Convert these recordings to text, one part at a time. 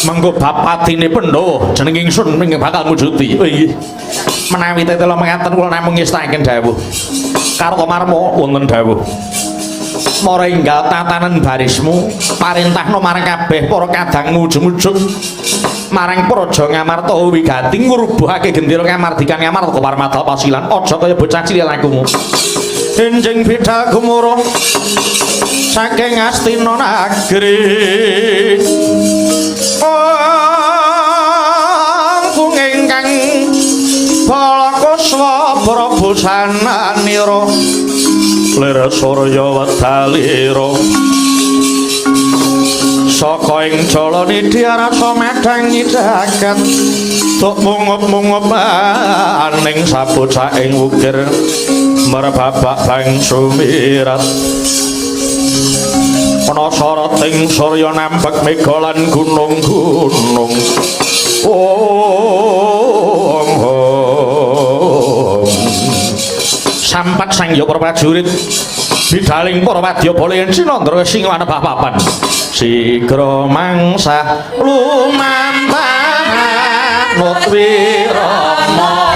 mengko bapatine Pandhawa jeneng ingsun ning bakal mujudi. Oh nggih. Menawi tetela mekaten kula namung ngestaken dawuh. Kartomarma wonten dawuh. Mara enggal tatanan barismu parintahna marang kabeh para kadang ngujug-ujug marang praja Ngamarta wigati ngrubuhake gendera kamardikan Ngamarta Parmadal Pasilan aja kaya bocah cilik lakumu. Enjing bidal gumurung saking Astina Nagri Kung ingkang Balakuswa Prabu Sananira Lir Surya Wedalira saka ing jalane diarasa medangi jagat tuk mungup-mungup aning sabocah ing wukir merbabak bang sumirat ana sarating surya nampek mega lan gunung-gunung sampat sang ya para prajurit bidaling para wadyabala yen Sinandra sing wanebah papan sigra mangsa lumampah Nutwirama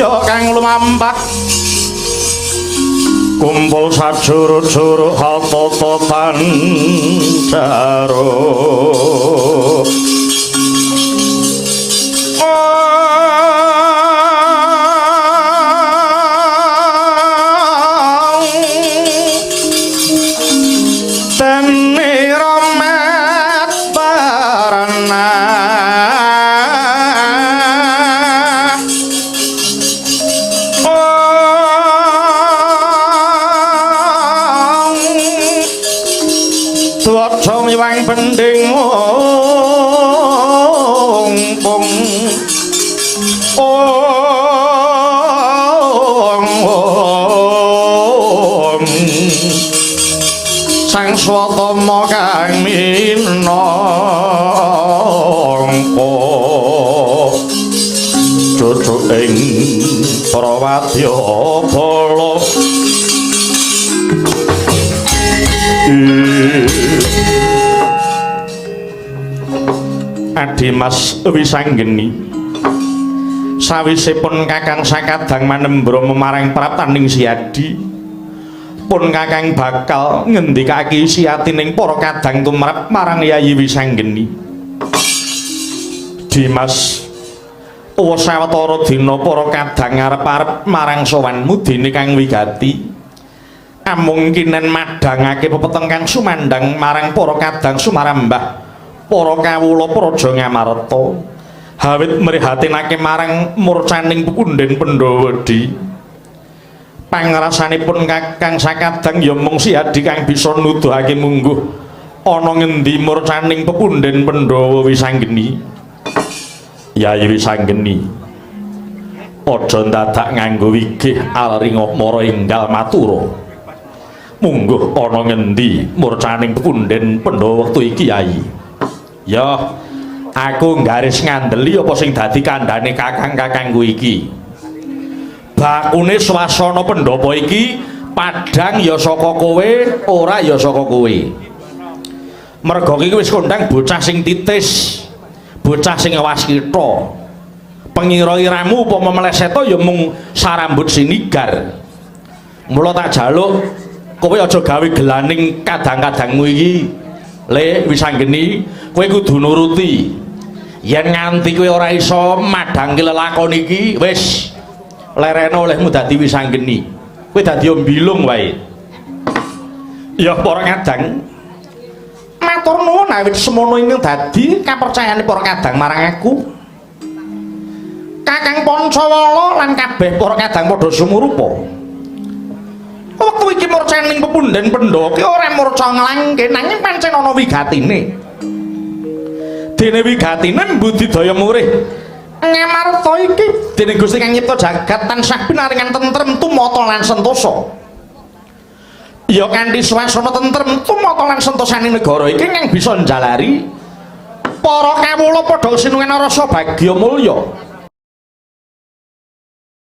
Wadya kang lumampah kumpul sajuru-juru hatata jaro miwang pending ompong sang swatama kang minangka cucuk ing prawadya bala Adimas Wisanggeni sawisipun kakang sakadang manembra memarang praptaning Siadi pun kakang bakal ngendikake siatining para kadang tumrap marang Yayi Wisanggeni Dimas sawetara dina para kadang arep-arep marang sowanmu dene kang wigati amung kinen madhangake pepeteng kang sumandang marang para kadang sumarambah para kawula praja Ngamarta hawit mrihatinake marang murcaning pepundhen Pandhawadi pangrasanipun kakang sakadang ya mung Siadi kang bisa nuduhake mungguh ana ngendi murcaning pepundhen Pandhawa Wisanggeni Yayi Wisanggeni aja dadak nganggo wigih alringa mara enggal matura mungguh ana ngendi murcaning pepundhen Pandhawa wektu iki Yayi ya aku nggaris ngandeli apa sing dadi kandhane kakang-kakangku iki bakune swasana pendhapa iki padhang ya saka kowe ora ya saka kowe merga iki wis kondhang bocah sing titis bocah sing waskita pengira iramu upama meleseto ya mung sarambut sinigar mula tak jaluk kowe aja gawe gelaning kadang-kadangmu iki Le Wisanggeni kowe kudu nuruti yen nganti kowe ora iso madhangke lelakon iki wis lerene olehmu dadi Wisanggeni kowe dadi mbilung wae ya para kadang matur nuwun awit semono ing dadi kapercayane para kadang marang aku Kakang Pancawala lan kabeh para kadang padha sumurupa wektu iki murcaning pepundhen Pandhawa ki ora murca nglangke nanging pancen ana wigatine dene wigatine mbudidaya murih Ngamarta iki dene Gusti kang nyipta jagat tansah pinaringan tentrem tumata lan sentosa ya kanthi swasana tentrem tumata lan sentosaning negara iki kang bisa njalari para kawula padha sinungan rasa bagya mulya